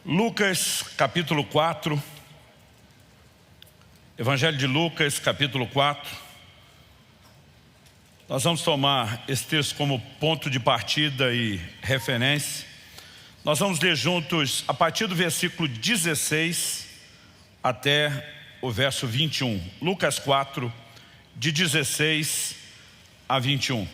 Lucas, capítulo 4. Evangelho de Lucas, capítulo 4. Nós vamos tomar esse texto como ponto de partida e referência. Nós vamos ler juntos a partir do versículo 16 até o verso 21. Lucas 4, de 16 a 21.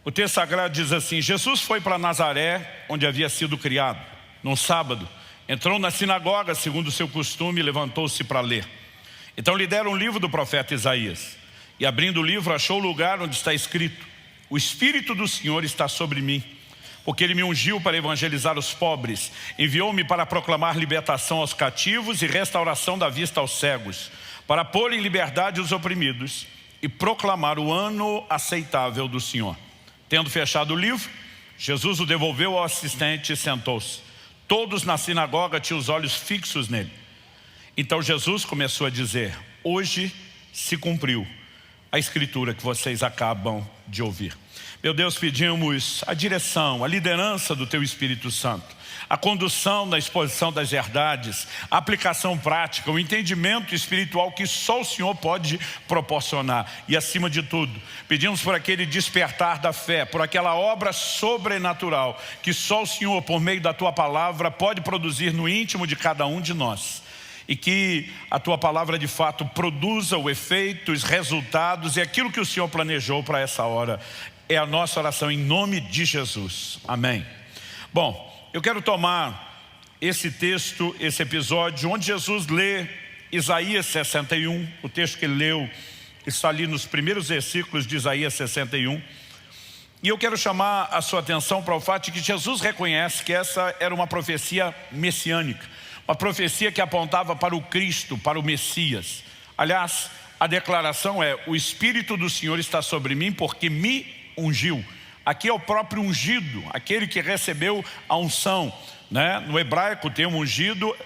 O texto sagrado diz assim: Jesus foi para Nazaré, onde havia sido criado. Num sábado, entrou na sinagoga, segundo o seu costume, e levantou-se para ler. Então lhe deram um livro do profeta Isaías. E abrindo o livro, achou o lugar onde está escrito: o Espírito do Senhor está sobre mim, porque Ele me ungiu para evangelizar os pobres, enviou-me para proclamar libertação aos cativos e restauração da vista aos cegos, para pôr em liberdade os oprimidos e proclamar o ano aceitável do Senhor. Tendo fechado o livro, Jesus o devolveu ao assistente e sentou-se. Todos na sinagoga tinham os olhos fixos nele. Então Jesus começou a dizer: hoje se cumpriu a escritura que vocês acabam de ouvir. Meu Deus, pedimos a direção, a liderança do Teu Espírito Santo, a condução na exposição das verdades, a aplicação prática, o entendimento espiritual que só o Senhor pode proporcionar. E acima de tudo, pedimos por aquele despertar da fé, por aquela obra sobrenatural que só o Senhor, por meio da Tua palavra, pode produzir no íntimo de cada um de nós. E que a Tua palavra de fato produza o efeito, os resultados e aquilo que o Senhor planejou para essa hora. É a nossa oração em nome de Jesus. Amém. Bom, eu quero tomar esse texto, esse episódio, onde Jesus lê Isaías 61. O texto que ele leu está ali nos primeiros versículos de Isaías 61. E eu quero chamar a sua atenção para o fato de que Jesus reconhece que essa era uma profecia messiânica. Uma profecia que apontava para o Cristo, para o Messias. Aliás, a declaração é: o Espírito do Senhor está sobre mim porque me ungiu. Aqui é o próprio ungido, aquele que recebeu a unção, né? No hebraico o termo ungido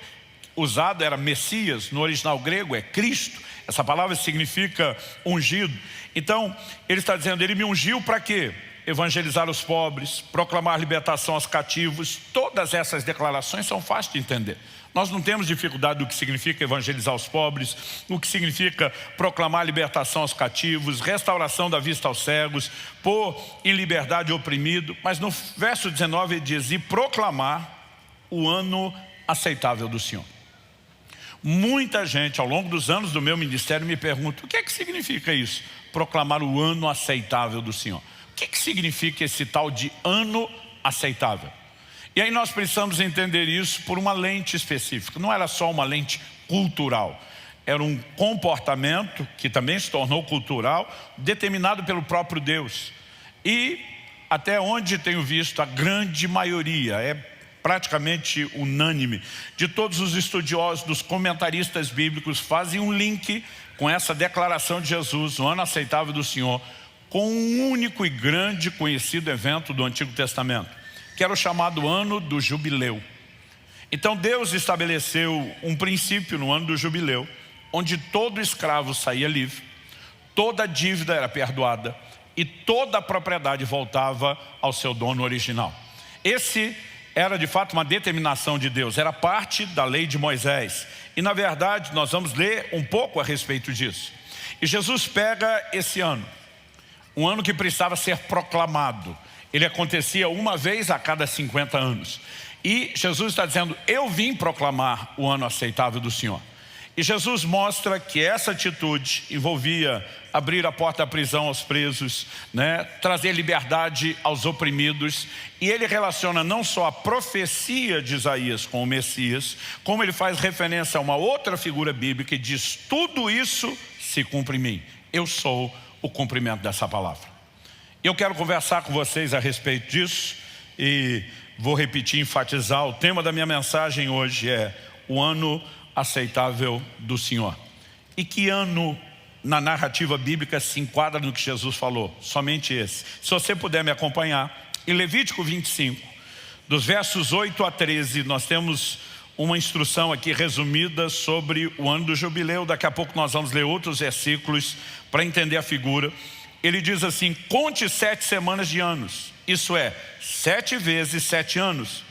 usado era Messias, no original grego é Cristo. Essa palavra significa ungido. Então ele está dizendo: ele me ungiu para quê? Evangelizar os pobres, proclamar libertação aos cativos. Todas essas declarações são fáceis de entender. Nós não temos dificuldade do que significa evangelizar os pobres, o que significa proclamar libertação aos cativos, restauração da vista aos cegos, pôr em liberdade o oprimido. Mas no verso 19 ele diz: e proclamar o ano aceitável do Senhor. Muita gente ao longo dos anos do meu ministério me pergunta: o que é que significa isso? Proclamar o ano aceitável do Senhor. O que significa esse tal de ano aceitável? E aí nós precisamos entender isso por uma lente específica. Não era só uma lente cultural. Era um comportamento que também se tornou cultural, determinado pelo próprio Deus. E até onde tenho visto, a grande maioria, é praticamente unânime, de todos os estudiosos, dos comentaristas bíblicos, fazem um link com essa declaração de Jesus, o ano aceitável do Senhor, com um único e grande conhecido evento do Antigo Testamento, que era o chamado ano do jubileu. Então Deus estabeleceu um princípio no ano do jubileu, onde todo escravo saía livre, toda dívida era perdoada e toda a propriedade voltava ao seu dono original. Esse era de fato uma determinação de Deus, era parte da lei de Moisés. E na verdade nós vamos ler um pouco a respeito disso. E Jesus pega esse ano, um ano que precisava ser proclamado. Ele acontecia uma vez a cada 50 anos. E Jesus está dizendo: eu vim proclamar o ano aceitável do Senhor. E Jesus mostra que essa atitude envolvia abrir a porta da prisão aos presos, né? Trazer liberdade aos oprimidos. E ele relaciona não só a profecia de Isaías com o Messias, como ele faz referência a uma outra figura bíblica e diz: tudo isso se cumpre em mim. Eu sou o cumprimento dessa palavra. Eu quero conversar com vocês a respeito disso e vou repetir, enfatizar. O tema da minha mensagem hoje é o ano aceitável do Senhor. E que ano na narrativa bíblica se enquadra no que Jesus falou? Somente esse. Se você puder me acompanhar, em Levítico 25, dos versos 8 a 13, nós temos uma instrução aqui resumida sobre o ano do jubileu. Daqui a pouco nós vamos ler outros versículos para entender a figura. Ele diz assim: conte 7 semanas de anos, isso é, 7 vezes 7 anos.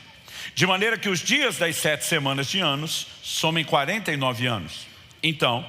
De maneira que os dias das 7 semanas de anos somem 49 anos. Então,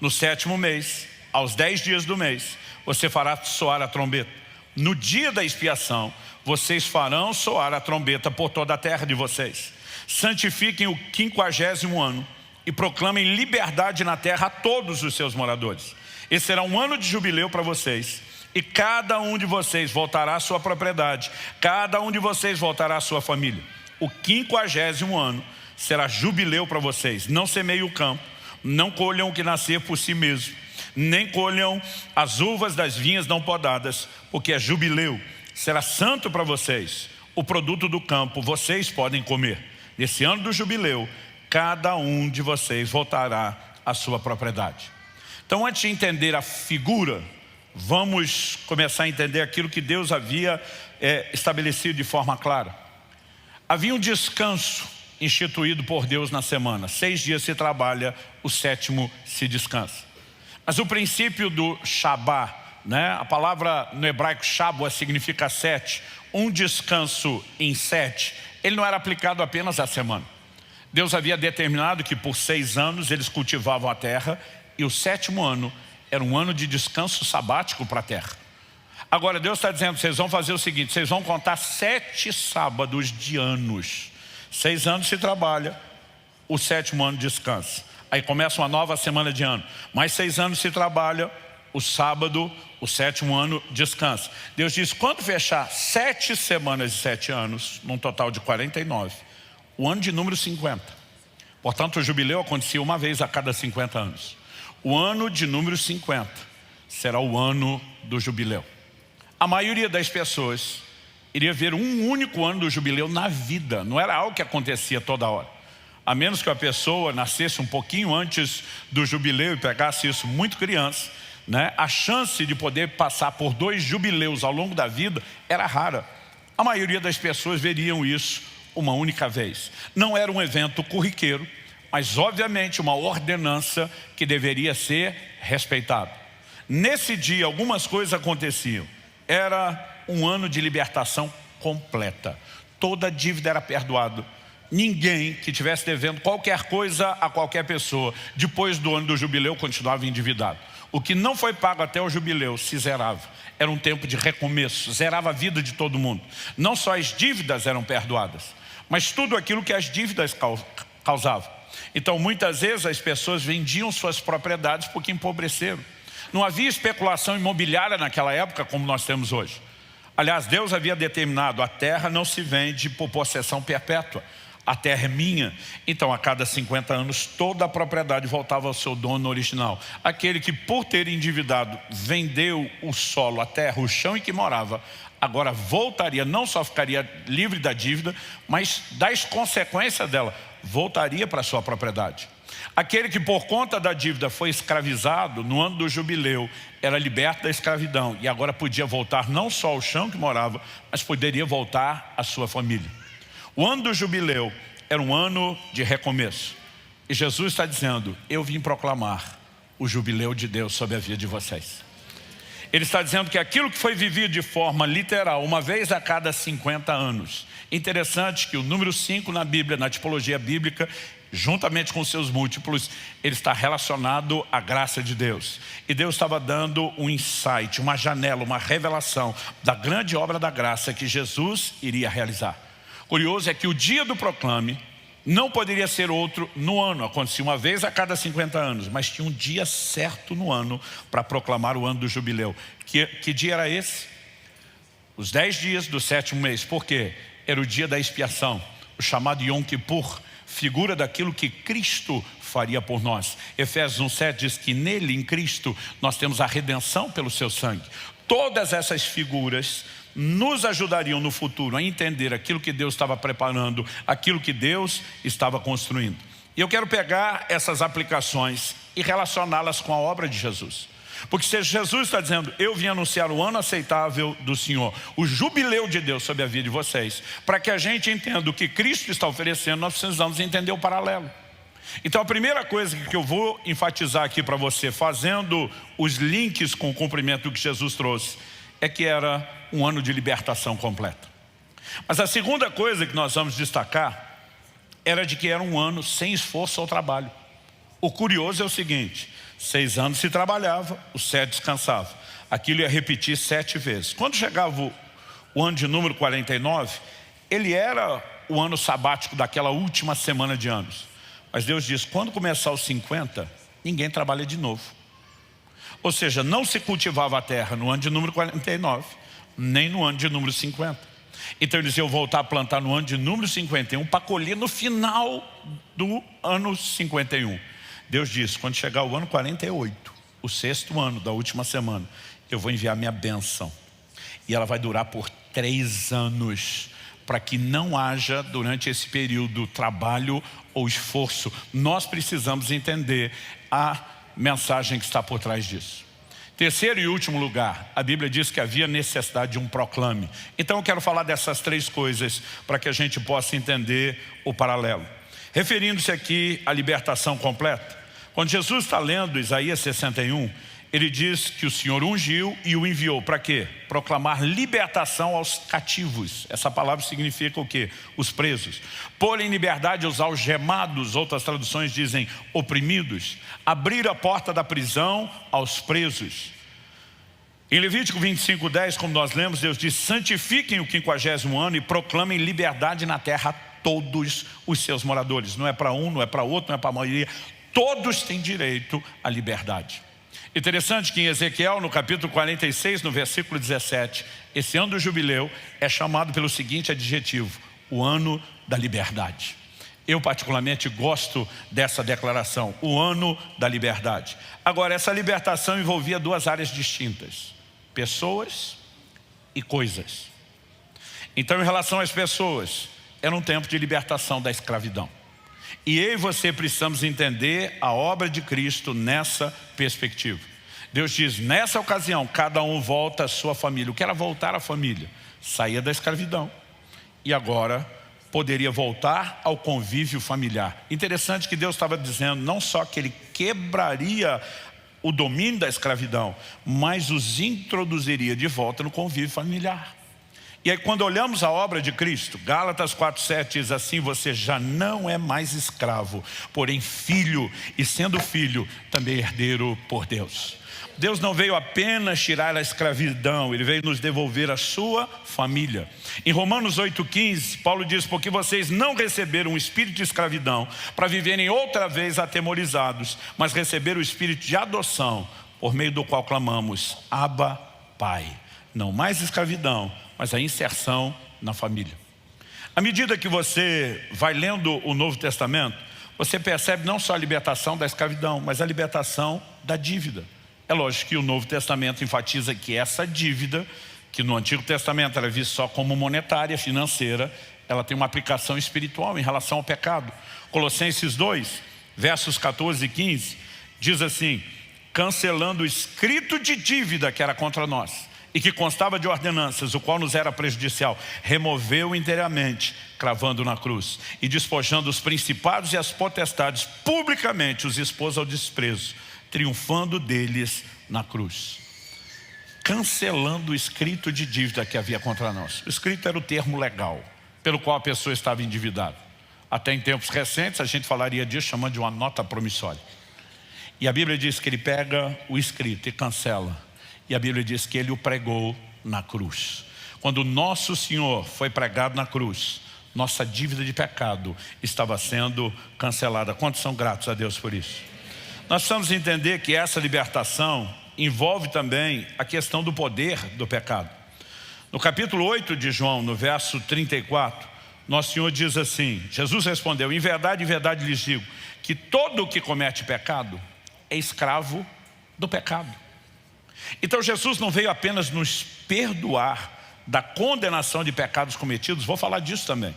no 7º mês, aos 10 dias do mês, você fará soar a trombeta. No dia da expiação, vocês farão soar a trombeta por toda a terra de vocês. Santifiquem o 50º ano e proclamem liberdade na terra a todos os seus moradores. Esse será um ano de jubileu para vocês. E cada um de vocês voltará à sua propriedade. Cada um de vocês voltará à sua família. O 50º ano será jubileu para vocês. Não semeiem o campo, não colham o que nascer por si mesmo, nem colham as uvas das vinhas não podadas, porque é jubileu. Será santo para vocês. O produto do campo vocês podem comer. Nesse ano do jubileu, cada um de vocês voltará à sua propriedade. Então, antes de entender a figura, vamos começar a entender aquilo que Deus havia estabelecido de forma clara. Havia um descanso instituído por Deus na semana. 6 dias se trabalha, o 7º se descansa. Mas o princípio do Shabá, né? A palavra no hebraico Shabá significa 7. Um descanso em 7, ele não era aplicado apenas à semana. Deus havia determinado que por 6 anos eles cultivavam a terra e o 7º ano era um ano de descanso sabático para a terra. Agora Deus está dizendo, vocês vão fazer o seguinte, vocês vão contar 7 sábados de anos. 6 anos se trabalha, o 7º ano descansa. Aí começa uma nova semana de ano. Mais 6 anos se trabalha, o sábado, o 7º ano descansa. Deus diz, quando fechar 7 semanas de 7 anos, num total de 49, o ano de número 50. Portanto, o jubileu acontecia uma vez a cada 50 anos. O ano de número 50 será o ano do jubileu. A maioria das pessoas iria ver um único ano do jubileu na vida. Não era algo que acontecia toda hora. A menos que a pessoa nascesse um pouquinho antes do jubileu e pegasse isso muito criança, né? A chance de poder passar por 2 jubileus ao longo da vida era rara. A maioria das pessoas veriam isso uma única vez. Não era um evento corriqueiro, mas obviamente uma ordenança que deveria ser respeitada. Nesse dia algumas coisas aconteciam. Era um ano de libertação completa. Toda dívida era perdoada. Ninguém que estivesse devendo qualquer coisa a qualquer pessoa, depois do ano do jubileu, continuava endividado. O que não foi pago até o jubileu se zerava. Era um tempo de recomeço, zerava a vida de todo mundo. Não só as dívidas eram perdoadas, mas tudo aquilo que as dívidas causavam. Então muitas vezes as pessoas vendiam suas propriedades porque empobreceram. Não havia especulação imobiliária naquela época como nós temos hoje. Aliás, Deus havia determinado, a terra não se vende por possessão perpétua. A terra é minha. Então a cada 50 anos toda a propriedade voltava ao seu dono original. Aquele que por ter endividado vendeu o solo, a terra, o chão em que morava, agora voltaria, não só ficaria livre da dívida, mas das consequências dela, voltaria para a sua propriedade. Aquele que por conta da dívida foi escravizado, no ano do jubileu, era liberto da escravidão e agora podia voltar não só ao chão que morava, mas poderia voltar à sua família. O ano do jubileu era um ano de recomeço. E Jesus está dizendo, eu vim proclamar o jubileu de Deus sobre a vida de vocês. Ele está dizendo que aquilo que foi vivido de forma literal, uma vez a cada 50 anos. Interessante que o número 5 na Bíblia, na tipologia bíblica, juntamente com seus múltiplos, ele está relacionado à graça de Deus. E Deus estava dando um insight, uma janela, uma revelação da grande obra da graça que Jesus iria realizar. Curioso é que o dia do proclame não poderia ser outro no ano. Acontecia uma vez a cada 50 anos, mas tinha um dia certo no ano para proclamar o ano do jubileu. Que dia era esse? Os 10 dias do 7º mês. Por quê? Era o dia da expiação, o chamado Yom Kippur, figura daquilo que Cristo faria por nós. Efésios 1:7 diz que nele, em Cristo, nós temos a redenção pelo seu sangue. Todas essas figuras nos ajudariam no futuro a entender aquilo que Deus estava preparando, aquilo que Deus estava construindo. E eu quero pegar essas aplicações e relacioná-las com a obra de Jesus. Porque se Jesus está dizendo, eu vim anunciar o ano aceitável do Senhor, o jubileu de Deus sobre a vida de vocês, para que a gente entenda o que Cristo está oferecendo, nós precisamos entender o paralelo. Então a primeira coisa que eu vou enfatizar aqui para você, fazendo os links com o cumprimento do que Jesus trouxe, é que era um ano de libertação completa. Mas a segunda coisa que nós vamos destacar era de que era um ano sem esforço ao trabalho. O curioso é o seguinte: 6 anos se trabalhava, os 7 descansavam. Aquilo ia repetir 7 vezes. Quando chegava o ano de número 49, ele era o ano sabático daquela última semana de anos. Mas Deus diz, quando começar os 50, ninguém trabalha de novo. Ou seja, não se cultivava a terra no ano de número 49, nem no ano de número 50. Então eles iam voltar a plantar no ano de número 51 para colher no final do ano 51. Deus disse, quando chegar o ano 48, o 6º ano da última semana, eu vou enviar minha bênção. E ela vai durar por 3 anos, para que não haja durante esse período trabalho ou esforço. Nós precisamos entender a mensagem que está por trás disso. Terceiro e último lugar, a Bíblia diz que havia necessidade de um proclame. Então eu quero falar dessas 3 coisas para que a gente possa entender o paralelo. Referindo-se aqui à libertação completa. Quando Jesus está lendo Isaías 61, ele diz que o Senhor ungiu e o enviou. Para quê? Proclamar libertação aos cativos. Essa palavra significa o quê? Os presos. Pôr em liberdade os algemados, outras traduções dizem oprimidos. Abrir a porta da prisão aos presos. Em Levítico 25:10, como nós lemos, Deus diz, santifiquem o 50º ano e proclamem liberdade na terra a todos os seus moradores. Não é para um, não é para outro, não é para a maioria. Todos têm direito à liberdade. Interessante que em Ezequiel, no capítulo 46, no versículo 17, esse ano do jubileu é chamado pelo seguinte adjetivo: o ano da liberdade. Eu particularmente gosto dessa declaração, o ano da liberdade. Agora, essa libertação envolvia 2 áreas distintas: pessoas e coisas. Então, em relação às pessoas, era um tempo de libertação da escravidão. E eu e você precisamos entender a obra de Cristo nessa perspectiva. Deus diz, nessa ocasião, cada um volta à sua família. O que era voltar à família? Saía da escravidão. E agora poderia voltar ao convívio familiar. Interessante que Deus estava dizendo não só que Ele quebraria o domínio da escravidão, mas os introduziria de volta no convívio familiar. E aí quando olhamos a obra de Cristo, Gálatas 4:7 diz assim, você já não é mais escravo, porém filho, e sendo filho, também herdeiro por Deus. Deus não veio apenas tirar a escravidão, Ele veio nos devolver a sua família. Em Romanos 8:15, Paulo diz, porque vocês não receberam o espírito de escravidão para viverem outra vez atemorizados, mas receberam o espírito de adoção, por meio do qual clamamos, Abba, Pai. Não mais escravidão, mas a inserção na família. À medida que você vai lendo o Novo Testamento, você percebe não só a libertação da escravidão, mas a libertação da dívida. É lógico que o Novo Testamento enfatiza que essa dívida, que no Antigo Testamento era vista só como monetária, financeira, ela tem uma aplicação espiritual em relação ao pecado. Colossenses 2, versos 14 e 15, diz assim, cancelando o escrito de dívida que era contra nós, e que constava de ordenanças, o qual nos era prejudicial, removeu inteiramente, cravando na cruz, e despojando os principados e as potestades, publicamente os expôs ao desprezo, triunfando deles na cruz. Cancelando o escrito de dívida que havia contra nós. O escrito era o termo legal, pelo qual a pessoa estava endividada. Até em tempos recentes a gente falaria disso chamando de uma nota promissória. E a Bíblia diz que ele pega o escrito e cancela. E a Bíblia diz que Ele o pregou na cruz. Quando o nosso Senhor foi pregado na cruz, nossa dívida de pecado estava sendo cancelada. Quantos são gratos a Deus por isso? Nós precisamos entender que essa libertação envolve também a questão do poder do pecado. No capítulo 8 de João, no verso 34, nosso Senhor diz assim, Jesus respondeu, em verdade lhes digo, que todo o que comete pecado é escravo do pecado. Então Jesus não veio apenas nos perdoar da condenação de pecados cometidos, vou falar disso também.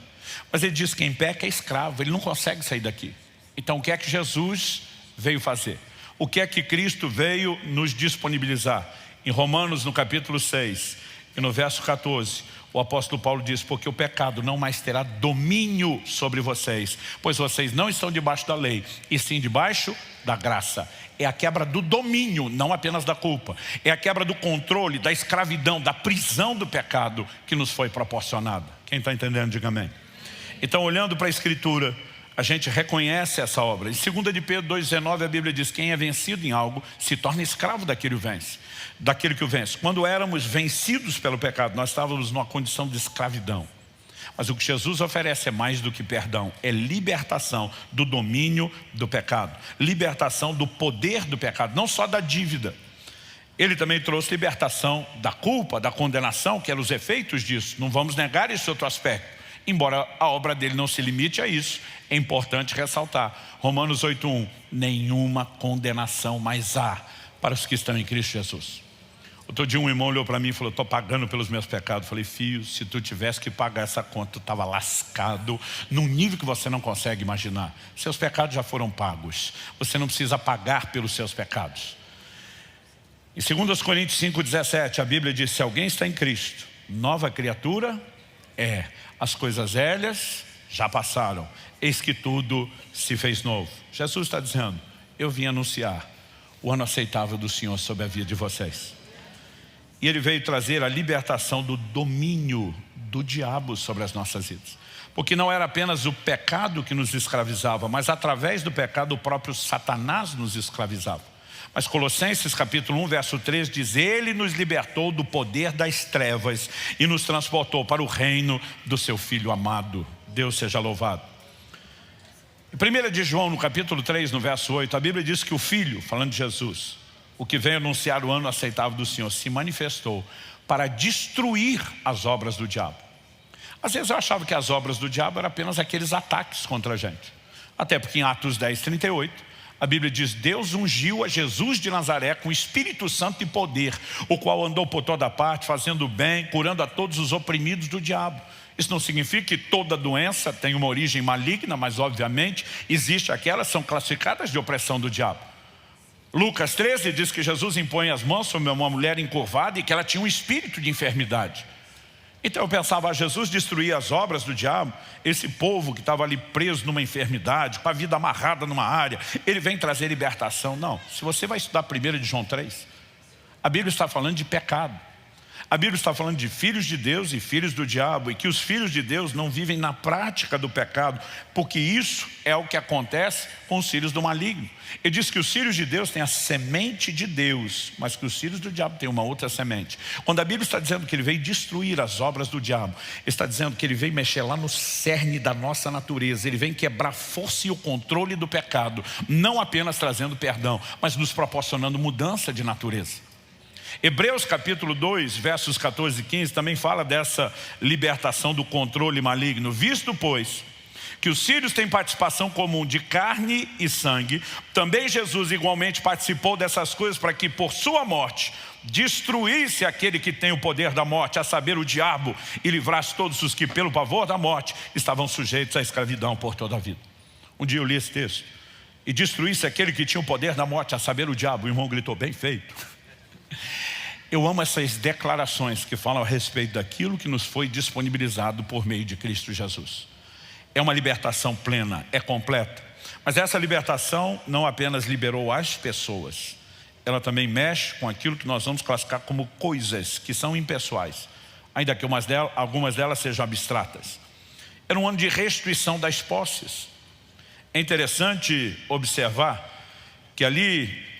Mas Ele diz que quem peca é escravo, ele não consegue sair daqui. Então o que é que Jesus veio fazer? O que é que Cristo veio nos disponibilizar? Em Romanos, no capítulo 6, E no verso 14, o apóstolo Paulo diz: porque o pecado não mais terá domínio sobre vocês, pois vocês não estão debaixo da lei, e sim debaixo da graça. É a quebra do domínio, não apenas da culpa. É a quebra do controle, da escravidão, da prisão do pecado que nos foi proporcionada. Quem está entendendo, diga amém. Então, olhando para a Escritura, a gente reconhece essa obra. Em 2 de Pedro 2,19 a Bíblia diz: quem é vencido em algo se torna escravo daquele que o vence. Quando éramos vencidos pelo pecado, nós estávamos numa condição de escravidão. Mas o que Jesus oferece é mais do que perdão, é libertação do domínio do pecado, libertação do poder do pecado, não só da dívida. Ele também trouxe libertação da culpa, da condenação, que eram os efeitos disso. Não vamos negar esse outro aspecto. Embora a obra dele não se limite a isso, é importante ressaltar. Romanos 8,1, nenhuma condenação mais há para os que estão em Cristo Jesus. Outro dia um irmão olhou para mim e falou: estou pagando pelos meus pecados. Eu falei: filho, se tu tivesse que pagar essa conta, tu estava lascado num nível que você não consegue imaginar. Seus pecados já foram pagos, você não precisa pagar pelos seus pecados. Em 2 Coríntios 5,17 a Bíblia diz: se alguém está em Cristo, nova criatura é. As coisas velhas já passaram, eis que tudo se fez novo. Jesus está dizendo: eu vim anunciar o ano aceitável do Senhor sobre a vida de vocês. E Ele veio trazer a libertação do domínio do diabo sobre as nossas vidas. Porque não era apenas o pecado que nos escravizava, mas através do pecado o próprio Satanás nos escravizava. Mas Colossenses capítulo 1, verso 3 diz: Ele nos libertou do poder das trevas e nos transportou para o reino do seu Filho amado. Deus seja louvado. Em 1 de João, no capítulo 3, no verso 8, a Bíblia diz que o Filho, falando de Jesus, o que veio anunciar o ano aceitável do Senhor, se manifestou para destruir as obras do diabo. Às vezes eu achava que as obras do diabo eram apenas aqueles ataques contra a gente. Até porque em Atos 10, 38, a Bíblia diz: Deus ungiu a Jesus de Nazaré com Espírito Santo e poder, o qual andou por toda parte, fazendo bem, curando a todos os oprimidos do diabo. Isso não significa que toda doença tem uma origem maligna, mas obviamente existe aquelas que são classificadas de opressão do diabo. Lucas 13 diz que Jesus impõe as mãos sobre uma mulher encurvada e que ela tinha um espírito de enfermidade. Então eu pensava: Jesus destruir as obras do diabo, esse povo que estava ali preso numa enfermidade, com a vida amarrada numa área, Ele vem trazer libertação. Não, se você vai estudar 1 de João 3, a Bíblia está falando de pecado. A Bíblia está falando de filhos de Deus e filhos do diabo, e que os filhos de Deus não vivem na prática do pecado, porque isso é o que acontece com os filhos do maligno. Ele diz que os filhos de Deus têm a semente de Deus, mas que os filhos do diabo têm uma outra semente. Quando a Bíblia está dizendo que Ele veio destruir as obras do diabo, está dizendo que Ele veio mexer lá no cerne da nossa natureza. Ele vem quebrar a força e o controle do pecado, não apenas trazendo perdão, mas nos proporcionando mudança de natureza. Hebreus capítulo 2, versos 14 e 15 também fala dessa libertação do controle maligno. Visto, pois, que os filhos têm participação comum de carne e sangue, também Jesus igualmente participou dessas coisas para que por sua morte destruísse aquele que tem o poder da morte, a saber, o diabo, e livrasse todos os que pelo pavor da morte estavam sujeitos à escravidão por toda a vida. Um dia eu li esse texto: e destruísse aquele que tinha o poder da morte, a saber, o diabo. O irmão gritou: bem feito. Eu amo essas declarações que falam a respeito daquilo que nos foi disponibilizado por meio de Cristo Jesus. É uma libertação plena, é completa. Mas essa libertação não apenas liberou as pessoas, ela também mexe com aquilo que nós vamos classificar como coisas que são impessoais, ainda que algumas delas sejam abstratas. Era um ano de restituição das posses. É interessante observar que ali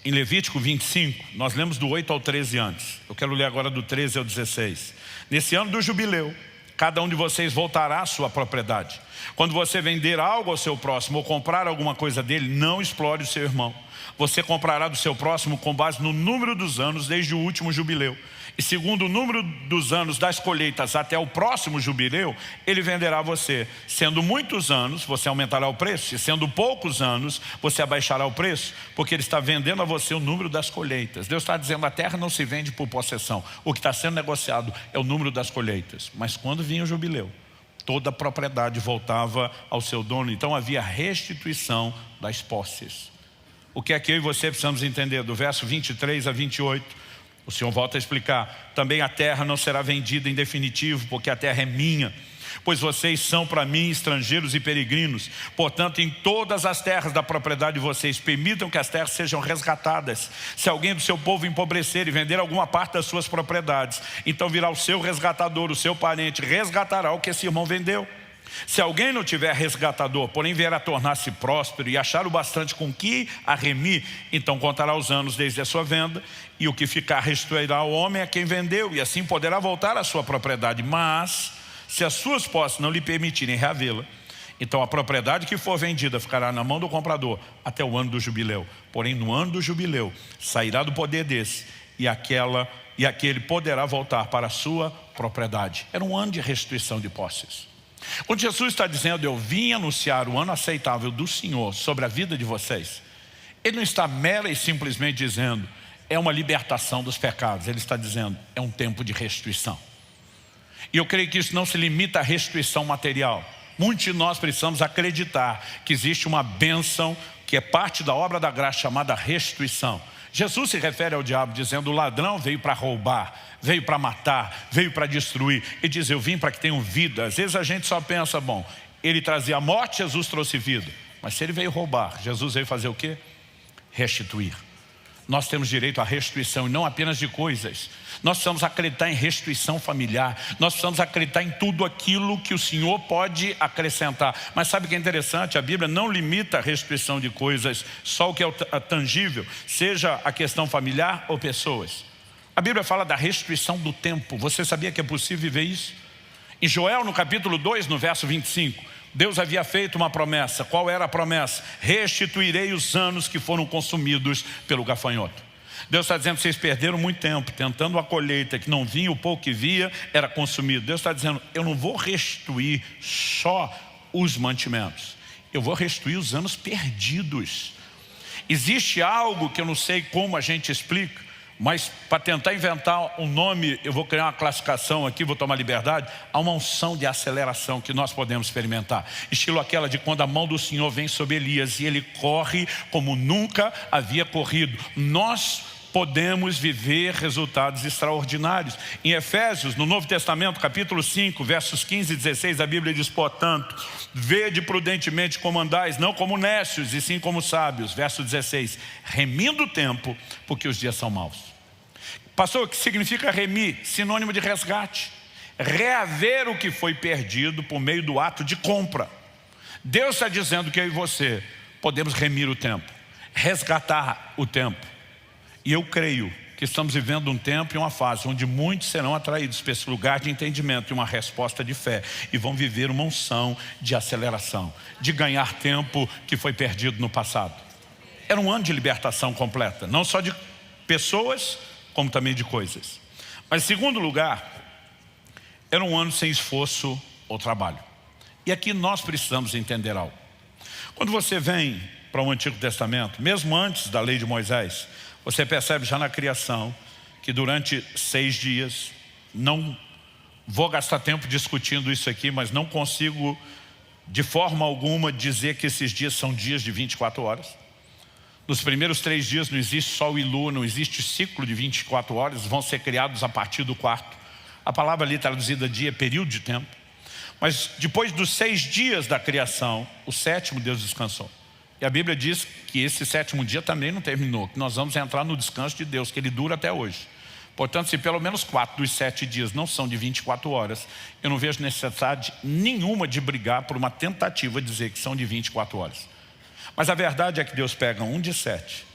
em Levítico 25, nós lemos do 8 ao 13 antes. Eu quero ler agora do 13 ao 16. Nesse ano do jubileu, cada um de vocês voltará à sua propriedade. Quando você vender algo ao seu próximo ou comprar alguma coisa dele, não explore o seu irmão. Você comprará do seu próximo com base no número dos anos desde o último jubileu. E segundo o número dos anos das colheitas até o próximo jubileu, ele venderá a você. Sendo muitos anos, você aumentará o preço. E sendo poucos anos, você abaixará o preço. Porque ele está vendendo a você o número das colheitas. Deus está dizendo: a terra não se vende por possessão. O que está sendo negociado é o número das colheitas. Mas quando vinha o jubileu, toda a propriedade voltava ao seu dono. Então havia restituição das posses. O que é que eu e você precisamos entender? Do verso 23 a 28, O Senhor volta a explicar, também a terra não será vendida em definitivo, porque a terra é minha, pois vocês são para mim estrangeiros e peregrinos. Portanto, em todas as terras da propriedade de vocês, permitam que as terras sejam resgatadas. Se alguém do seu povo empobrecer e vender alguma parte das suas propriedades, então virá o seu resgatador, o seu parente, resgatará o que esse irmão vendeu. Se alguém não tiver resgatador, porém vier a tornar-se próspero e achar o bastante com que a remir, então contará os anos desde a sua venda, e o que ficar restituirá ao homem a quem vendeu, e assim poderá voltar à sua propriedade. Mas, se as suas posses não lhe permitirem reavê-la, então a propriedade que for vendida ficará na mão do comprador até o ano do jubileu. Porém, no ano do jubileu, sairá do poder desse, e aquele poderá voltar para a sua propriedade. Era um ano de restituição de posses. Quando Jesus está dizendo, eu vim anunciar o ano aceitável do Senhor sobre a vida de vocês, Ele não está mera e simplesmente dizendo, é uma libertação dos pecados. Ele está dizendo, é um tempo de restituição. E eu creio que isso não se limita à restituição material. Muitos de nós precisamos acreditar que existe uma bênção que é parte da obra da graça chamada restituição. Jesus se refere ao diabo dizendo, o ladrão veio para roubar, veio para matar, veio para destruir. Ele diz, eu vim para que tenham vida. Às vezes a gente só pensa, bom, ele trazia a morte, Jesus trouxe vida. Mas se ele veio roubar, Jesus veio fazer o quê? Restituir. Nós temos direito à restituição, e não apenas de coisas. Nós precisamos acreditar em restituição familiar. Nós precisamos acreditar em tudo aquilo que o Senhor pode acrescentar. Mas sabe o que é interessante? A Bíblia não limita a restituição de coisas, só o que é tangível, seja a questão familiar ou pessoas. A Bíblia fala da restituição do tempo. Você sabia que é possível viver isso? Em Joel, no capítulo 2, no verso 25, Deus havia feito uma promessa. Qual era a promessa? Restituirei os anos que foram consumidos pelo gafanhoto. Deus está dizendo, vocês perderam muito tempo tentando a colheita que não vinha, o pouco que via era consumido. Deus está dizendo, eu não vou restituir só os mantimentos, eu vou restituir os anos perdidos. Existe algo que eu não sei como a gente explica, mas para tentar inventar um nome, eu vou criar uma classificação aqui, vou tomar liberdade. Há uma unção de aceleração que nós podemos experimentar, estilo aquela de quando a mão do Senhor vem sobre Elias e ele corre como nunca havia corrido. Nós podemos viver resultados extraordinários. Em Efésios, no Novo Testamento, capítulo 5, versos 15 e 16, a Bíblia diz, portanto, vede prudentemente como andais, não como necios, e sim como sábios. Verso 16, remindo o tempo, porque os dias são maus. Pastor, o que significa remir? Sinônimo de resgate. Reaver o que foi perdido por meio do ato de compra. Deus está dizendo que eu e você podemos remir o tempo, resgatar o tempo. E eu creio que estamos vivendo um tempo e uma fase onde muitos serão atraídos para esse lugar de entendimento e uma resposta de fé. E vão viver uma unção de aceleração, de ganhar tempo que foi perdido no passado. Era um ano de libertação completa, não só de pessoas, como também de coisas. Mas em segundo lugar, era um ano sem esforço ou trabalho. E aqui nós precisamos entender algo. Quando você vem para o Antigo Testamento, mesmo antes da lei de Moisés, você percebe já na criação que durante 6 dias, não vou gastar tempo discutindo isso aqui, mas não consigo de forma alguma dizer que esses dias são dias de 24 horas. Nos primeiros 3 dias não existe sol e lua, não existe ciclo de 24 horas, vão ser criados a partir do 4º. A palavra ali traduzida dia é período de tempo. Mas depois dos 6 dias da criação, o 7º Deus descansou. E a Bíblia diz que esse 7º dia também não terminou, que nós vamos entrar no descanso de Deus, que Ele dura até hoje. Portanto, se pelo menos 4 dos 7 dias não são de 24 horas, eu não vejo necessidade nenhuma de brigar por uma tentativa de dizer que são de 24 horas. Mas a verdade é que Deus pega um de 7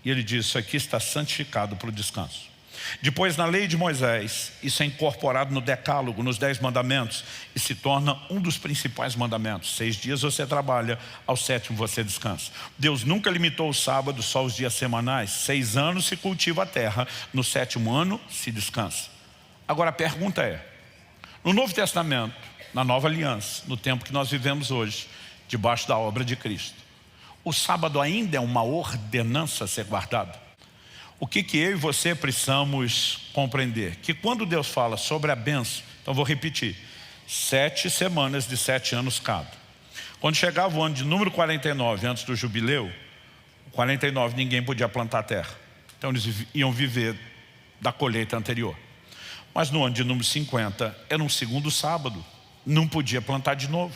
e Ele diz, isso aqui está santificado para o descanso. Depois, na lei de Moisés, isso é incorporado no decálogo, nos 10 mandamentos, e se torna um dos principais mandamentos. 6 dias você trabalha, ao 7º você descansa. Deus nunca limitou o sábado só aos dias semanais. 6 anos se cultiva a terra, no 7º ano se descansa. Agora a pergunta é, no Novo Testamento, na Nova Aliança, no tempo que nós vivemos hoje, debaixo da obra de Cristo, o sábado ainda é uma ordenança a ser guardada? O que eu e você precisamos compreender? Que quando Deus fala sobre a bênção, então vou repetir, 7 semanas de 7 anos cada. Quando chegava o ano de número 49, antes do jubileu, 49 ninguém podia plantar terra. Então eles iam viver da colheita anterior. Mas no ano de número 50, era um segundo sábado, não podia plantar de novo.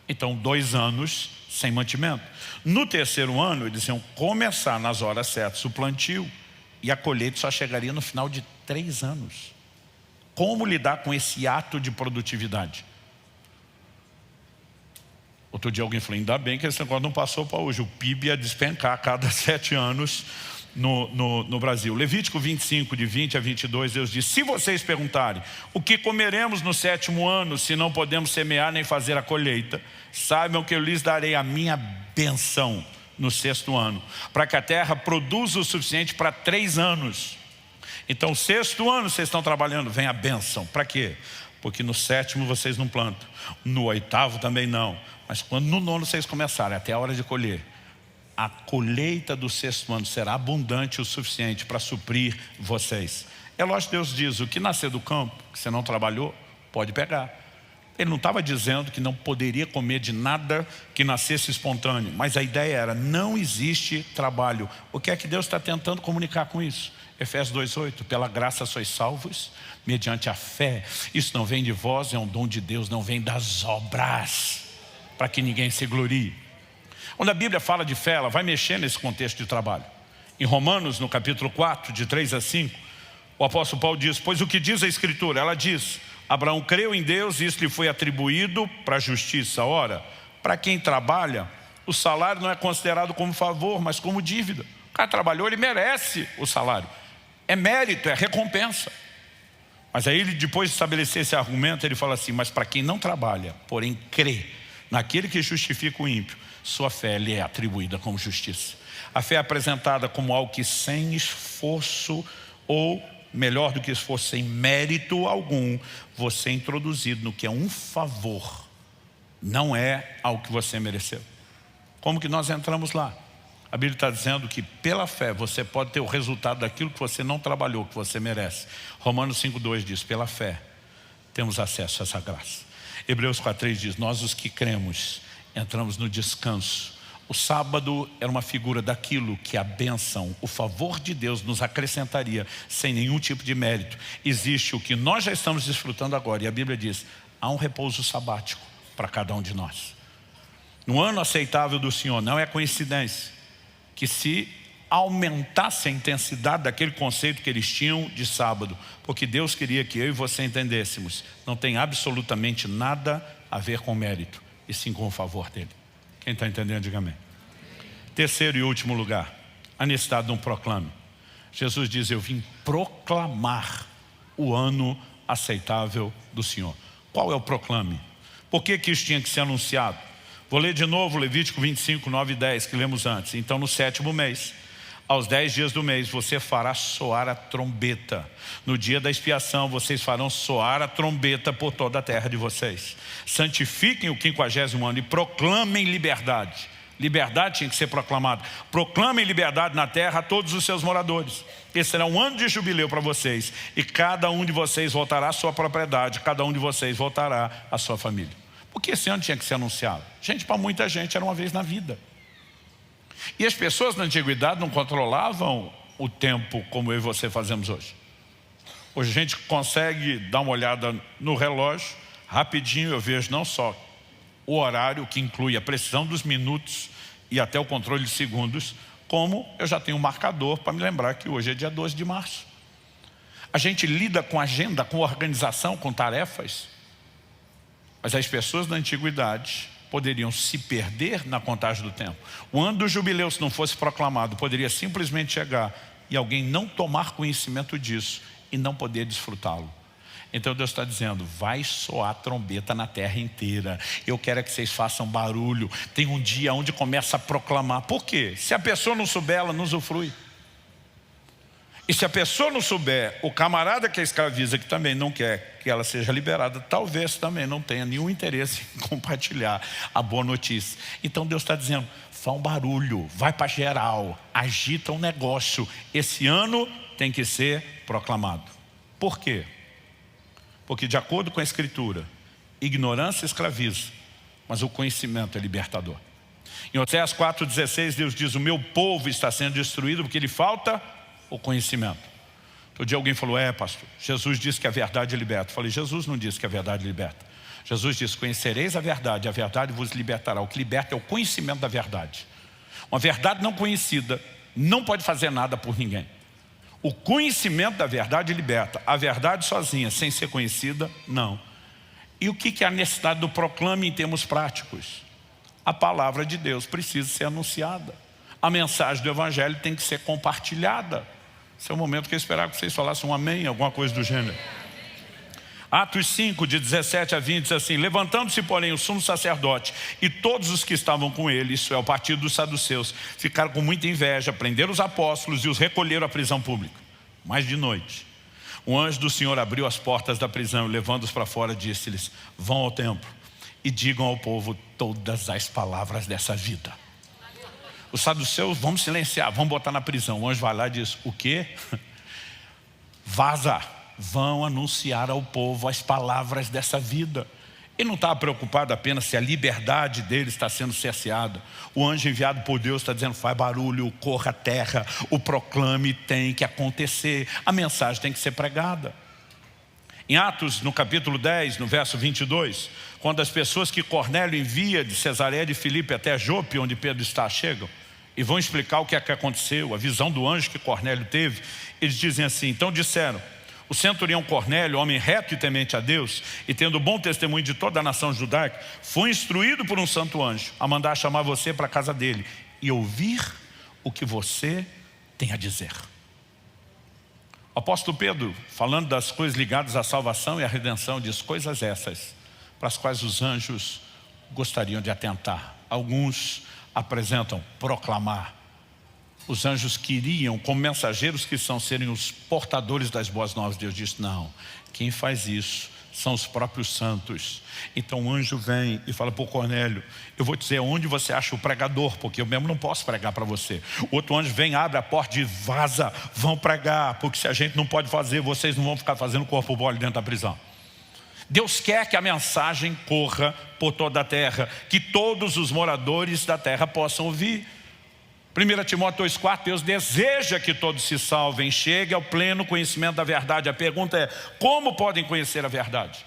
Então 2 anos sem mantimento. No terceiro ano, eles iam começar nas horas certas o plantio, e a colheita só chegaria no final de 3 anos. Como lidar com esse ato de produtividade? Outro dia alguém falou, ainda bem que esse negócio não passou para hoje. O PIB ia despencar a cada 7 anos no Brasil. Levítico 25, de 20 a 22, Deus diz, se vocês perguntarem, o que comeremos no 7º ano, se não podemos semear nem fazer a colheita, saibam que eu lhes darei a minha bênção no 6º ano, para que a terra produza o suficiente para 3 anos. Então, o 6º ano vocês estão trabalhando, vem a bênção. Para quê? Porque no 7º vocês não plantam, no 8º também não. Mas quando no 9º vocês começarem, até a hora de colher, a colheita do 6º ano será abundante o suficiente para suprir vocês. É lógico que Deus diz, o que nascer do campo, que você não trabalhou, pode pegar. Ele não estava dizendo que não poderia comer de nada que nascesse espontâneo, mas a ideia era, não existe trabalho. O que é que Deus está tentando comunicar com isso? Efésios 2,8, pela graça sois salvos, mediante a fé. Isso não vem de vós, é um dom de Deus, não vem das obras, para que ninguém se glorie. Quando a Bíblia fala de fé, ela vai mexer nesse contexto de trabalho. Em Romanos, no capítulo 4, de 3 a 5, o apóstolo Paulo diz, pois o que diz a Escritura? Ela diz, Abraão creu em Deus e isso lhe foi atribuído para a justiça. Ora, para quem trabalha, o salário não é considerado como favor, mas como dívida. O cara trabalhou, ele merece o salário. É mérito, é recompensa. Mas aí ele, depois de estabelecer esse argumento, ele fala assim, mas para quem não trabalha, porém crê naquele que justifica o ímpio, sua fé lhe é atribuída como justiça. A fé é apresentada como algo que sem esforço, ou melhor do que esforço, sem mérito algum, você é introduzido no que é um favor, não é algo que você mereceu. Como que nós entramos lá? A Bíblia está dizendo que pela fé você pode ter o resultado daquilo que você não trabalhou, que você merece. Romanos 5,2 diz, pela fé temos acesso a essa graça. Hebreus 4,3 diz, nós os que cremos entramos no descanso. O sábado era uma figura daquilo que a bênção, o favor de Deus nos acrescentaria sem nenhum tipo de mérito. Existe o que nós já estamos desfrutando agora, e a Bíblia diz, há um repouso sabático para cada um de nós. No ano aceitável do Senhor, não é coincidência que se aumentasse a intensidade daquele conceito que eles tinham de sábado, porque Deus queria que eu e você entendêssemos, não tem absolutamente nada a ver com mérito, e sim com o favor dele. Quem está entendendo, diga amém. Terceiro e último lugar, a necessidade de um proclame. Jesus diz, eu vim proclamar o ano aceitável do Senhor. Qual é o proclame? Por que isso tinha que ser anunciado? Vou ler de novo Levítico 25, 9 e 10, que lemos antes. Então no 7º mês, aos 10 dias do mês, você fará soar a trombeta. No dia da expiação, vocês farão soar a trombeta por toda a terra de vocês. Santifiquem o 50º ano e proclamem liberdade. Liberdade tinha que ser proclamada. Proclamem liberdade na terra a todos os seus moradores. Esse será um ano de jubileu para vocês. E cada um de vocês voltará à sua propriedade. Cada um de vocês voltará à sua família. Por que esse ano tinha que ser anunciado? Gente, para muita gente era uma vez na vida. E as pessoas na antiguidade não controlavam o tempo como eu e você fazemos hoje. Hoje a gente consegue dar uma olhada no relógio, rapidinho eu vejo não só o horário, que inclui a precisão dos minutos e até o controle de segundos, como eu já tenho um marcador para me lembrar que hoje é dia 12 de março. A gente lida com agenda, com organização, com tarefas, mas as pessoas da antiguidade poderiam se perder na contagem do tempo. O ano do jubileu, se não fosse proclamado, poderia simplesmente chegar e alguém não tomar conhecimento disso e não poder desfrutá-lo. Então Deus está dizendo, vai soar trombeta na terra inteira. Eu quero que vocês façam barulho. Tem um dia onde começa a proclamar. Por quê? Se a pessoa não souber, ela não usufrui. E se a pessoa não souber, o camarada que a escraviza, que também não quer que ela seja liberada, talvez também não tenha nenhum interesse em compartilhar a boa notícia. Então Deus está dizendo, faz um barulho, vai para geral, agita um negócio. Esse ano tem que ser proclamado. Por quê? Porque de acordo com a Escritura, ignorância escraviza, mas o conhecimento é libertador. Em Oséias 4,16, Deus diz, o meu povo está sendo destruído porque lhe falta o conhecimento. Outro dia alguém falou, pastor, Jesus disse que a verdade liberta. Eu falei, Jesus não disse que a verdade liberta. Jesus disse, conhecereis a verdade vos libertará. O que liberta é o conhecimento da verdade. Uma verdade não conhecida não pode fazer nada por ninguém. O conhecimento da verdade liberta. A verdade sozinha, sem ser conhecida, não. E o que é a necessidade do proclame em termos práticos? A palavra de Deus precisa ser anunciada. A mensagem do Evangelho tem que ser compartilhada. Esse é o momento que eu esperava que vocês falassem um amém, alguma coisa do gênero. Atos 5, de 17 a 20, diz assim, levantando-se, porém, o sumo sacerdote e todos os que estavam com ele, isso é, o partido dos saduceus, ficaram com muita inveja, prenderam os apóstolos e os recolheram à prisão pública. Mas de noite, um anjo do Senhor abriu as portas da prisão e levando-os para fora, disse-lhes, vão ao templo e digam ao povo todas as palavras dessa vida. Os saduceus vão silenciar, vão botar na prisão. O anjo vai lá e diz, o quê? Vaza, vão anunciar ao povo as palavras dessa vida. Ele não estava preocupado apenas se a liberdade dele está sendo cerceada. O anjo enviado por Deus está dizendo, faz barulho, corra a terra, o proclame tem que acontecer, a mensagem tem que ser pregada. Em Atos, no capítulo 10, no verso 22, quando as pessoas que Cornélio envia de Cesareia de Filipe até Jope, onde Pedro está, chegam e vão explicar o que é que aconteceu, a visão do anjo que Cornélio teve, eles dizem assim, então disseram, o centurião Cornélio, homem reto e temente a Deus, e tendo bom testemunho de toda a nação judaica, foi instruído por um santo anjo a mandar chamar você para a casa dele e ouvir o que você tem a dizer. O apóstolo Pedro, falando das coisas ligadas à salvação e à redenção, diz coisas essas para as quais os anjos gostariam de atentar. Alguns apresentam proclamar. Os anjos queriam, como mensageiros que são, serem os portadores das boas novas. Deus disse, não, quem faz isso são os próprios santos. Então o anjo vem e fala para o Cornélio, eu vou dizer onde você acha o pregador, porque eu mesmo não posso pregar para você. O outro anjo vem, abre a porta e diz, vaza, vão pregar, porque se a gente não pode fazer, vocês não vão ficar fazendo corpo mole dentro da prisão. Deus quer que a mensagem corra por toda a terra, que todos os moradores da terra possam ouvir. 1 Timóteo 2,4, Deus deseja que todos se salvem, cheguem ao pleno conhecimento da verdade. A pergunta é, como podem conhecer a verdade?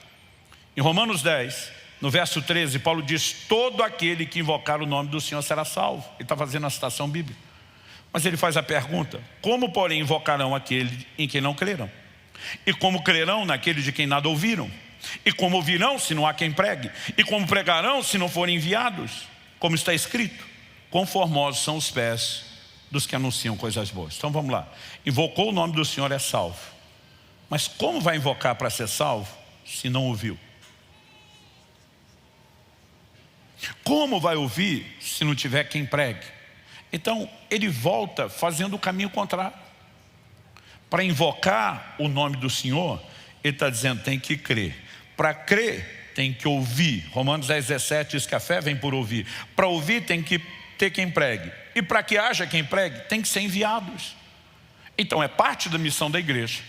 Em Romanos 10, no verso 13, Paulo diz, todo aquele que invocar o nome do Senhor será salvo. Ele está fazendo a citação bíblica. Mas ele faz a pergunta, como porém invocarão aquele em quem não creram? E como crerão naquele de quem nada ouviram? E como ouvirão se não há quem pregue? E como pregarão se não forem enviados? Como está escrito, conformosos são os pés dos que anunciam coisas boas. Então vamos lá, invocou o nome do Senhor é salvo. Mas como vai invocar para ser salvo se não ouviu? Como vai ouvir se não tiver quem pregue? Então ele volta fazendo o caminho contrário. Para invocar o nome do Senhor, ele está dizendo tem que crer. Para crer tem que ouvir. Romanos 10,17 diz que a fé vem por ouvir. Para ouvir tem que ter quem pregue. E para que haja quem pregue, tem que ser enviados. Então é parte da missão da igreja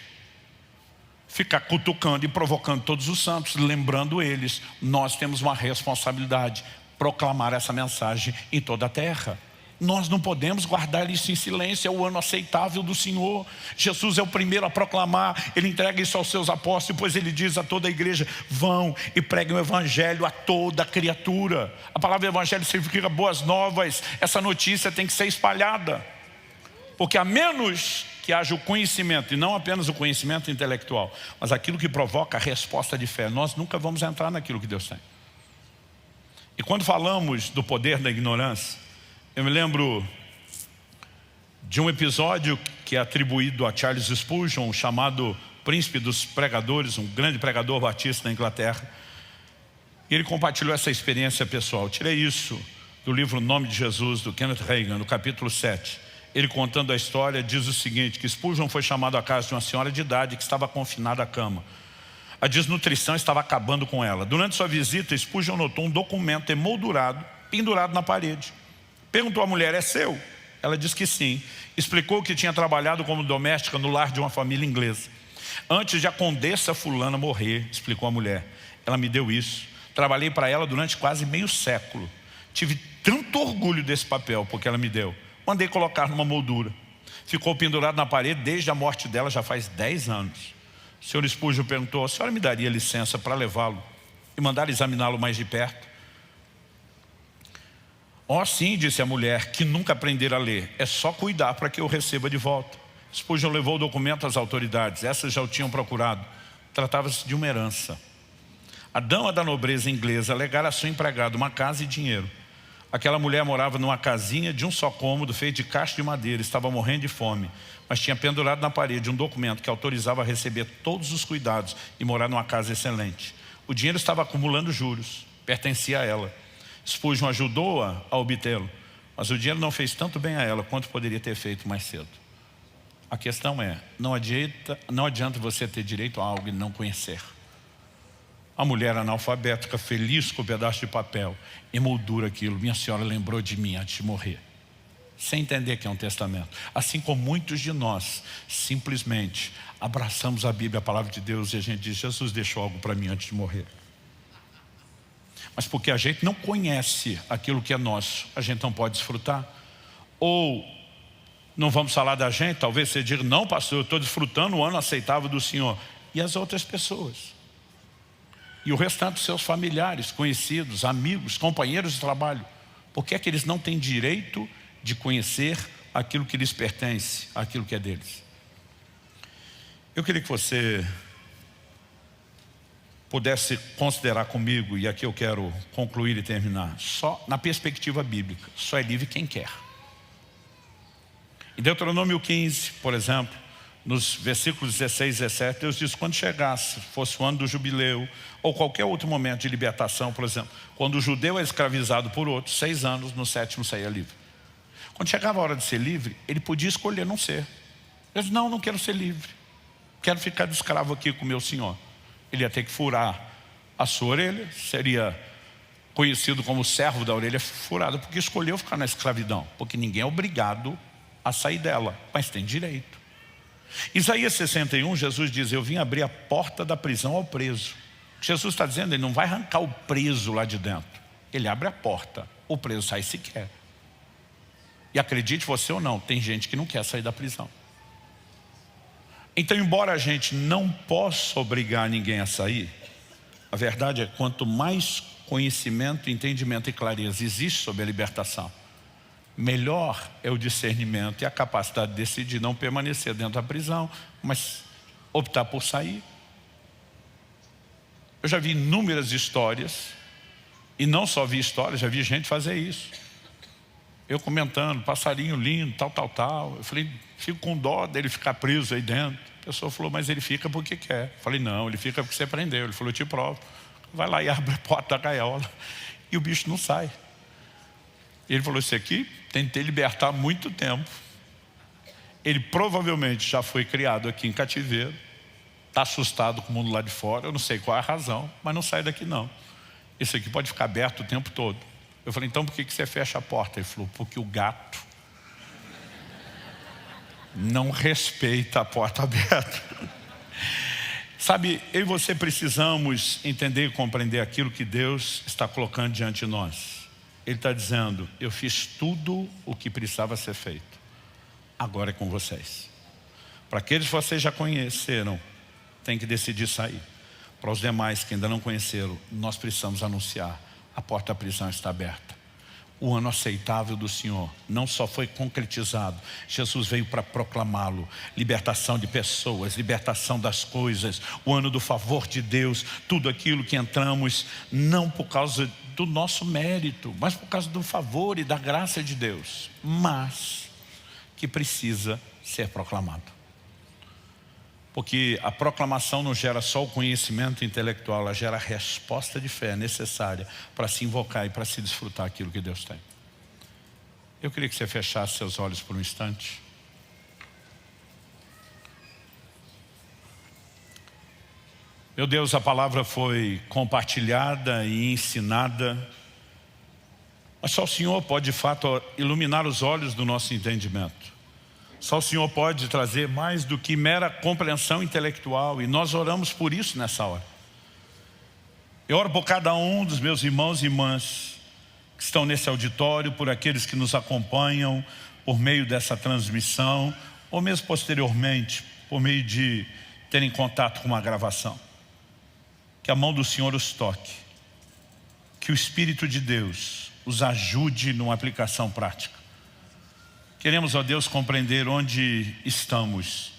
ficar cutucando e provocando todos os santos, lembrando eles, nós temos uma responsabilidade, proclamar essa mensagem em toda a terra. Nós não podemos guardar isso em silêncio, é o ano aceitável do Senhor. Jesus é o primeiro a proclamar, Ele entrega isso aos seus apóstolos, depois Ele diz a toda a igreja, vão e preguem o Evangelho a toda criatura. A palavra Evangelho significa boas novas, essa notícia tem que ser espalhada. Porque a menos que haja o conhecimento, e não apenas o conhecimento intelectual, mas aquilo que provoca a resposta de fé, nós nunca vamos entrar naquilo que Deus tem. E quando falamos do poder da ignorância, eu me lembro de um episódio que é atribuído a Charles Spurgeon, chamado Príncipe dos Pregadores, um grande pregador batista na Inglaterra. E ele compartilhou essa experiência pessoal. Eu tirei isso do livro Nome de Jesus, do Kenneth Hagin, no capítulo 7. Ele contando a história diz o seguinte, que Spurgeon foi chamado à casa de uma senhora de idade que estava confinada à cama. A desnutrição estava acabando com ela. Durante sua visita, Spurgeon notou um documento emoldurado, pendurado na parede. Perguntou à mulher, é seu? Ela disse que sim. Explicou que tinha trabalhado como doméstica no lar de uma família inglesa. Antes de a condessa fulana morrer, explicou a mulher, ela me deu isso. Trabalhei para ela durante quase meio século. Tive tanto orgulho desse papel, porque ela me deu. Mandei colocar numa moldura. Ficou pendurado na parede desde a morte dela, já faz 10 anos. O senhor Spurgeon perguntou: a senhora me daria licença para levá-lo e mandar examiná-lo mais de perto? Oh, sim, disse a mulher, que nunca aprendera a ler. É só cuidar para que eu receba de volta. Spurgeon levou o documento às autoridades. Essas já o tinham procurado. Tratava-se de uma herança. A dama da nobreza inglesa alegara a sua empregada uma casa e dinheiro. Aquela mulher morava numa casinha de um só cômodo, feita de cacho de madeira. Estava morrendo de fome, mas tinha pendurado na parede um documento que autorizava a receber todos os cuidados e morar numa casa excelente. O dinheiro estava acumulando juros. Pertencia a ela. Spurgeon ajudou-a a obtê-lo, mas o dinheiro não fez tanto bem a ela quanto poderia ter feito mais cedo. A questão é, não adianta você ter direito a algo e não conhecer. A mulher analfabeta fica feliz com o pedaço de papel, emoldura aquilo. Minha senhora lembrou de mim antes de morrer, sem entender que é um testamento. Assim como muitos de nós simplesmente abraçamos a Bíblia, a palavra de Deus, e a gente diz: Jesus deixou algo para mim antes de morrer. Mas porque a gente não conhece aquilo que é nosso, a gente não pode desfrutar. Ou não vamos falar da gente, talvez você diga: não, pastor, eu estou desfrutando o ano aceitável do Senhor. E as outras pessoas? E o restante dos seus familiares, conhecidos, amigos, companheiros de trabalho? Por que é que eles não têm direito de conhecer aquilo que lhes pertence, aquilo que é deles? Eu queria que você pudesse considerar comigo, e aqui eu quero concluir e terminar, só na perspectiva bíblica, só é livre quem quer. Em Deuteronômio 15, por exemplo, nos versículos 16 e 17, Deus diz: quando chegasse, fosse o ano do jubileu, ou qualquer outro momento de libertação, por exemplo, quando o judeu é escravizado por outro, 6 anos, no 7º saía livre. Quando chegava a hora de ser livre, ele podia escolher não ser. Ele disse: não quero ser livre, quero ficar de escravo aqui com o meu senhor. Ele ia ter que furar a sua orelha, seria conhecido como servo da orelha furada, porque escolheu ficar na escravidão, porque ninguém é obrigado a sair dela, mas tem direito. Isaías 61, Jesus diz: eu vim abrir a porta da prisão ao preso. Jesus está dizendo, ele não vai arrancar o preso lá de dentro, ele abre a porta, o preso sai se quer. E acredite você ou não, tem gente que não quer sair da prisão. Então, embora a gente não possa obrigar ninguém a sair, a verdade é que quanto mais conhecimento, entendimento e clareza existe sobre a libertação, melhor é o discernimento e a capacidade de decidir não permanecer dentro da prisão, mas optar por sair. Eu já vi inúmeras histórias, e não só vi histórias, já vi gente fazer isso. Eu comentando, passarinho lindo, tal. Eu falei, fico com dó dele ficar preso aí dentro. A pessoa falou, mas ele fica porque quer. Eu falei, não, ele fica porque você prendeu. Ele falou, eu te provo. Vai lá e abre a porta da gaiola. E o bicho não sai. Ele falou, isso aqui tentei libertar há muito tempo. Ele provavelmente já foi criado aqui em cativeiro. Está assustado com o mundo lá de fora. Eu não sei qual é a razão, mas não sai daqui não. Isso aqui pode ficar aberto o tempo todo. Eu falei, então por que você fecha a porta? Ele falou, porque o gato não respeita a porta aberta. Sabe, eu e você precisamos entender e compreender aquilo que Deus está colocando diante de nós. Ele está dizendo, eu fiz tudo o que precisava ser feito. Agora é com vocês. Para aqueles que vocês já conheceram, tem que decidir sair. Para os demais que ainda não conheceram, nós precisamos anunciar, a porta da prisão está aberta. O ano aceitável do Senhor não só foi concretizado, Jesus veio para proclamá-lo. Libertação de pessoas, libertação das coisas, o ano do favor de Deus, tudo aquilo que entramos, não por causa do nosso mérito, mas por causa do favor e da graça de Deus, mas que precisa ser proclamado. Porque a proclamação não gera só o conhecimento intelectual, ela gera a resposta de fé necessária para se invocar e para se desfrutar aquilo que Deus tem. Eu queria que você fechasse seus olhos por um instante. Meu Deus, a palavra foi compartilhada e ensinada, mas só o Senhor pode de fato iluminar os olhos do nosso entendimento. Só o Senhor pode trazer mais do que mera compreensão intelectual, e nós oramos por isso nessa hora. Eu oro por cada um dos meus irmãos e irmãs que estão nesse auditório, por aqueles que nos acompanham por meio dessa transmissão, ou mesmo posteriormente, por meio de terem contato com uma gravação. Que a mão do Senhor os toque. Que o Espírito de Deus os ajude numa aplicação prática. Queremos, ó Deus, compreender onde estamos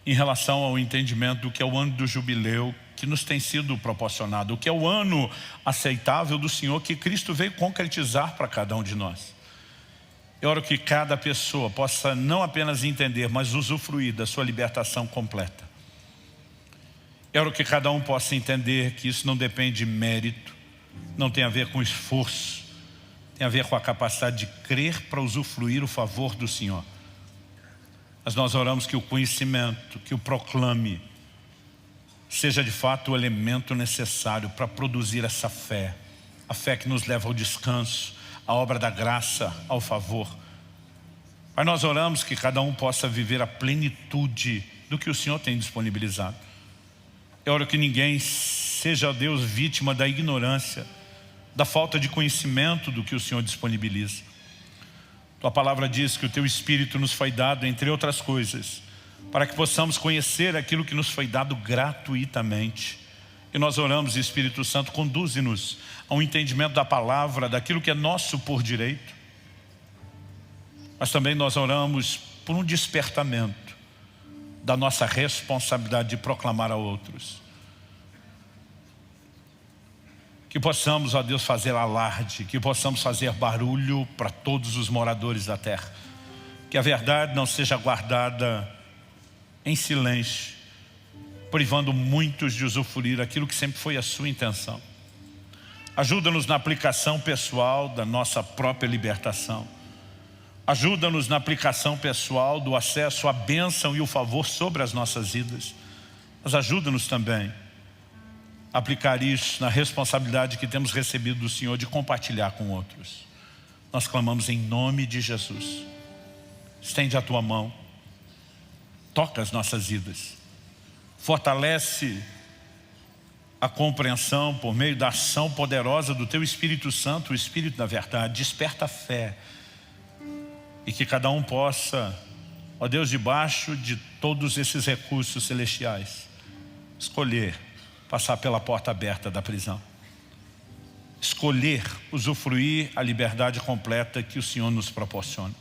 em relação ao entendimento do que é o ano do jubileu que nos tem sido proporcionado, o que é o ano aceitável do Senhor que Cristo veio concretizar para cada um de nós. Eu oro que cada pessoa possa não apenas entender, mas usufruir da sua libertação completa. Eu oro que cada um possa entender que isso não depende de mérito, não tem a ver com esforço, tem a ver com a capacidade de crer para usufruir o favor do Senhor. Mas nós oramos que o conhecimento, que o proclame, seja de fato o elemento necessário para produzir essa fé. A fé que nos leva ao descanso, à obra da graça, ao favor. Mas nós oramos que cada um possa viver a plenitude do que o Senhor tem disponibilizado. Eu oro que ninguém seja, ó Deus, vítima da ignorância, da falta de conhecimento do que o Senhor disponibiliza. Tua palavra diz que o Teu Espírito nos foi dado, entre outras coisas, para que possamos conhecer aquilo que nos foi dado gratuitamente. E nós oramos, Espírito Santo, conduze-nos ao entendimento da palavra, daquilo que é nosso por direito. Mas também nós oramos por um despertamento da nossa responsabilidade de proclamar a outros. Que possamos, ó Deus, fazer alarde, que possamos fazer barulho para todos os moradores da terra. Que a verdade não seja guardada em silêncio, privando muitos de usufruir aquilo que sempre foi a sua intenção. Ajuda-nos na aplicação pessoal da nossa própria libertação. Ajuda-nos na aplicação pessoal do acesso à bênção e o favor sobre as nossas vidas. Mas ajuda-nos também a aplicar isso na responsabilidade que temos recebido do Senhor de compartilhar com outros. Nós clamamos em nome de Jesus. Estende a tua mão. Toca as nossas vidas. Fortalece a compreensão por meio da ação poderosa do Teu Espírito Santo, o Espírito da verdade. Desperta a fé. E que cada um possa, ó Deus, debaixo de todos esses recursos celestiais, escolher passar pela porta aberta da prisão. Escolher usufruir a liberdade completa que o Senhor nos proporciona.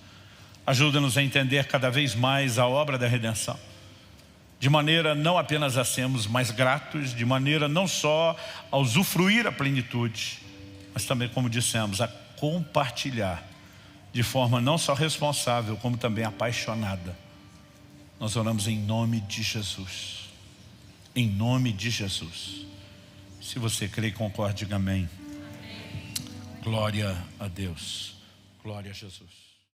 Ajuda-nos a entender cada vez mais a obra da redenção. De maneira não apenas a sermos mais gratos, de maneira não só a usufruir a plenitude, mas também, como dissemos, a compartilhar de forma não só responsável, como também apaixonada. Nós oramos em nome de Jesus. Em nome de Jesus. Se você crê e concorda, diga amém. Glória a Deus. Glória a Jesus.